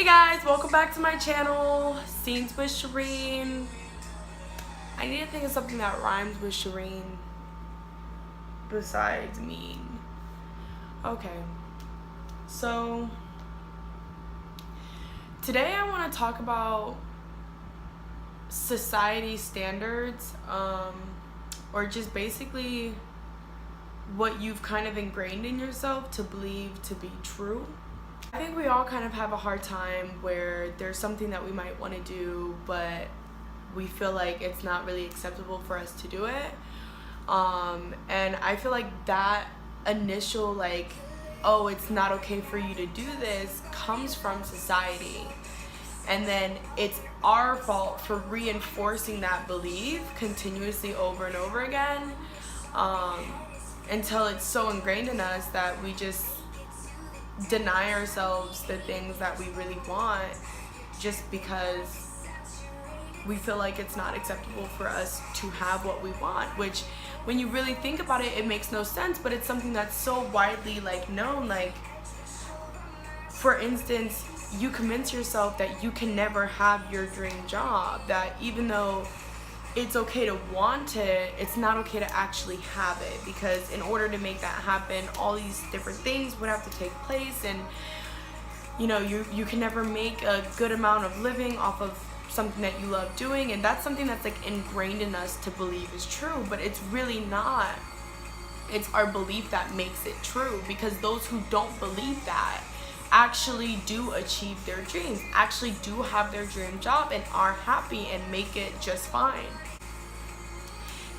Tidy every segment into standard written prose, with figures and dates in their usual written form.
Guys, welcome back to my channel, Scenes with Shireen. I need to think of something that rhymes with Shireen besides mean. Okay, so today I want to talk about society standards, or just basically what you've kind of ingrained in yourself to believe to be true. I think we all kind of have a hard time where there's something that we might want to do, but we feel like it's not really acceptable for us to do it. And I feel like that initial oh, it's not okay for you to do this comes from society. And then it's our fault for reinforcing that belief continuously over and over again, until it's so ingrained in us that we just deny ourselves the things that we really want just because we feel like it's not acceptable for us to have what we want, which when you really think about it, it makes no sense, but it's something that's so widely known. For instance, you convince yourself that you can never have your dream job, that even though it's okay to want it, it's not okay to actually have it, because in order to make that happen, all these different things would have to take place, and you can never make a good amount of living off of something that you love doing. And that's something that's ingrained in us to believe is true, but it's really not. It's our belief that makes it true, because those who don't believe that actually do achieve their dreams, actually do have their dream job and are happy and make it just fine.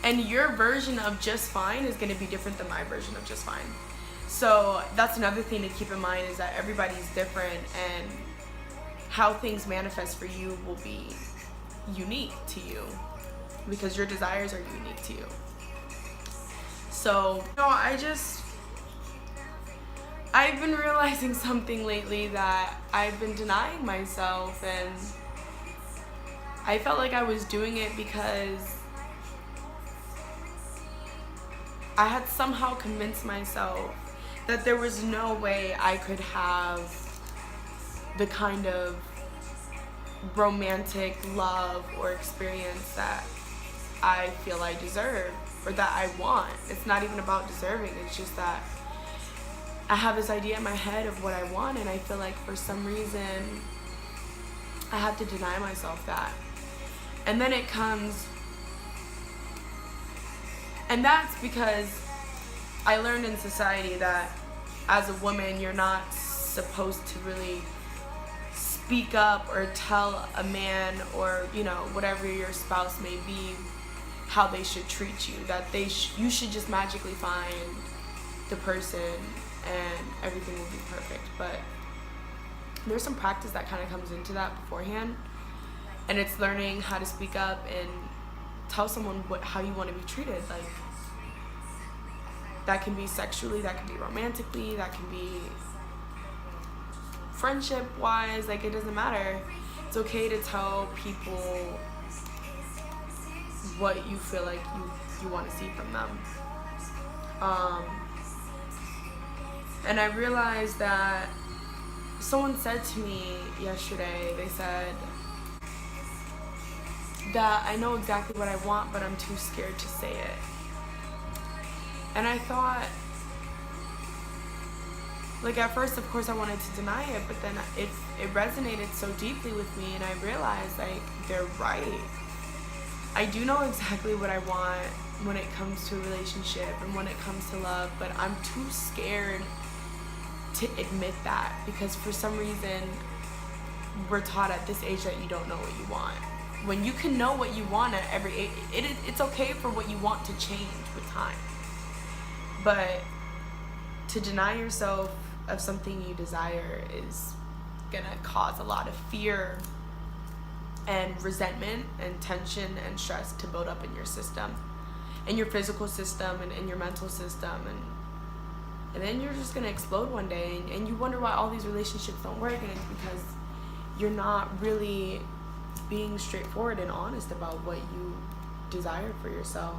And your version of just fine is going to be different than my version of just fine. So that's another thing to keep in mind, is that everybody's different, and how things manifest for you will be unique to you, because your desires are unique to you. So I've been realizing something lately, that I've been denying myself, and I felt like I was doing it because I had somehow convinced myself that there was no way I could have the kind of romantic love or experience that I feel I deserve, or that I want. It's not even about deserving, it's just that I have this idea in my head of what I want, and I feel like for some reason I have to deny myself that. And then it comes, and that's because I learned in society that as a woman, you're not supposed to really speak up or tell a man, or whatever your spouse may be, how they should treat you. That you should just magically find the person and everything will be perfect. But there's some practice that kind of comes into that beforehand, and it's learning how to speak up and tell someone how you want to be treated. That can be sexually, that can be romantically, that can be friendship wise, it doesn't matter. It's okay to tell people what you feel like you want to see from them. And I realized that someone said to me yesterday, they said that I know exactly what I want, but I'm too scared to say it. And I thought, at first, of course, I wanted to deny it, but then it resonated so deeply with me, and I realized, they're right. I do know exactly what I want when it comes to a relationship and when it comes to love, but I'm too scared to admit that, because for some reason, we're taught at this age that you don't know what you want. When you can know what you want at every age, it's okay for what you want to change with time. But to deny yourself of something you desire is gonna cause a lot of fear and resentment and tension and stress to build up in your system, in your physical system and in your mental system, and then you're just gonna explode one day, and you wonder why all these relationships don't work, and it's because you're not really being straightforward and honest about what you desire for yourself.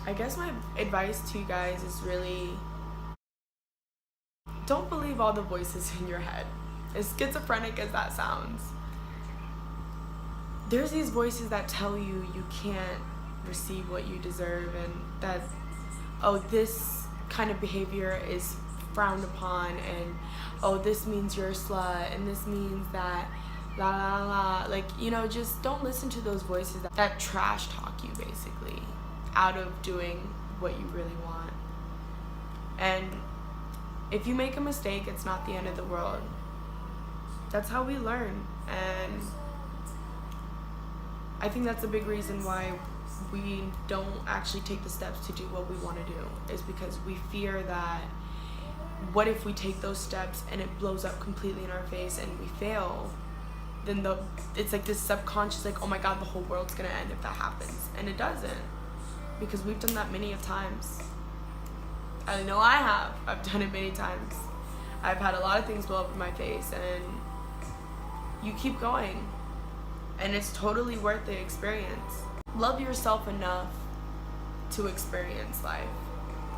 I guess my advice to you guys is really don't believe all the voices in your head. As schizophrenic as that sounds, there's these voices that tell you you can't receive what you deserve, and that, oh, this kind of behavior is frowned upon, and oh, this means you're a slut, and this means that la la la. Like, you know, just don't listen to those voices that trash talk you basically out of doing what you really want. And if you make a mistake, it's not the end of the world. That's how we learn. And I think that's a big reason why we don't actually take the steps to do what we want to do, is because we fear that what if we take those steps and it blows up completely in our face and we fail, then it's like this subconscious, like, oh my god, the whole world's gonna end if that happens. And it doesn't, because we've done that many of times. I know I have. I've done it many times. I've had a lot of things blow up in my face, and you keep going, and it's totally worth the experience. Love yourself enough to experience life,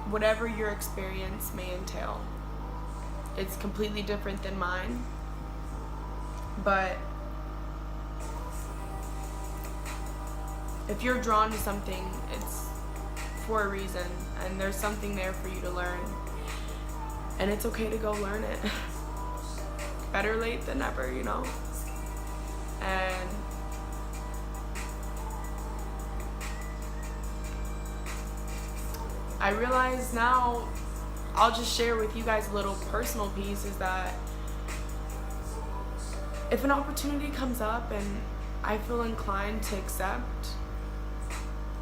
whatever your experience may entail. It's completely different than mine, but if you're drawn to something, it's for a reason, and there's something there for you to learn, and it's okay to go learn it. Better late than never, you know? And I realize now, I'll just share with you guys a little personal piece, is that if an opportunity comes up and I feel inclined to accept,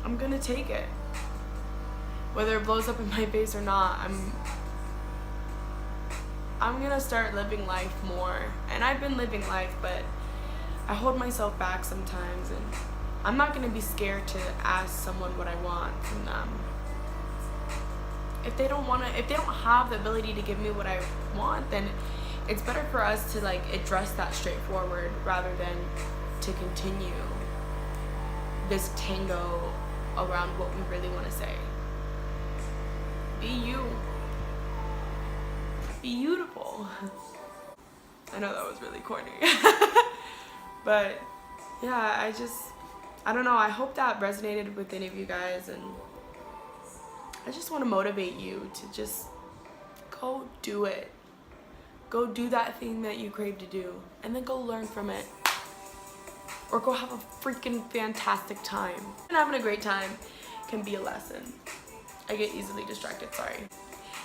I'm gonna take it. Whether it blows up in my face or not, I'm gonna start living life more. And I've been living life, but I hold myself back sometimes, and I'm not gonna be scared to ask someone what I want from them. If they don't have the ability to give me what I want, then it's better for us to like address that straightforward rather than to continue this tango around what we really want to say. Be you. Be beautiful. I know that was really corny. But yeah, I don't know, I hope that resonated with any of you guys, and I just want to motivate you to just go do it. Go do that thing that you crave to do, and then go learn from it. Or go have a freaking fantastic time. And having a great time can be a lesson. I get easily distracted, sorry.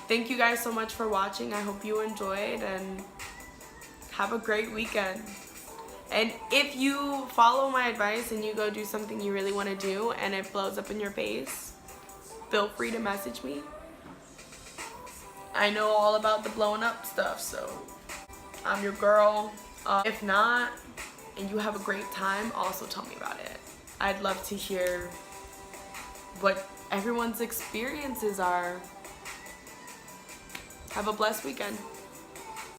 Thank you guys so much for watching. I hope you enjoyed, and have a great weekend. And if you follow my advice and you go do something you really want to do and it blows up in your face, feel free to message me. I know all about the blowing up stuff, so I'm your girl. If not, and you have a great time, also tell me about it. I'd love to hear what everyone's experiences are. Have a blessed weekend.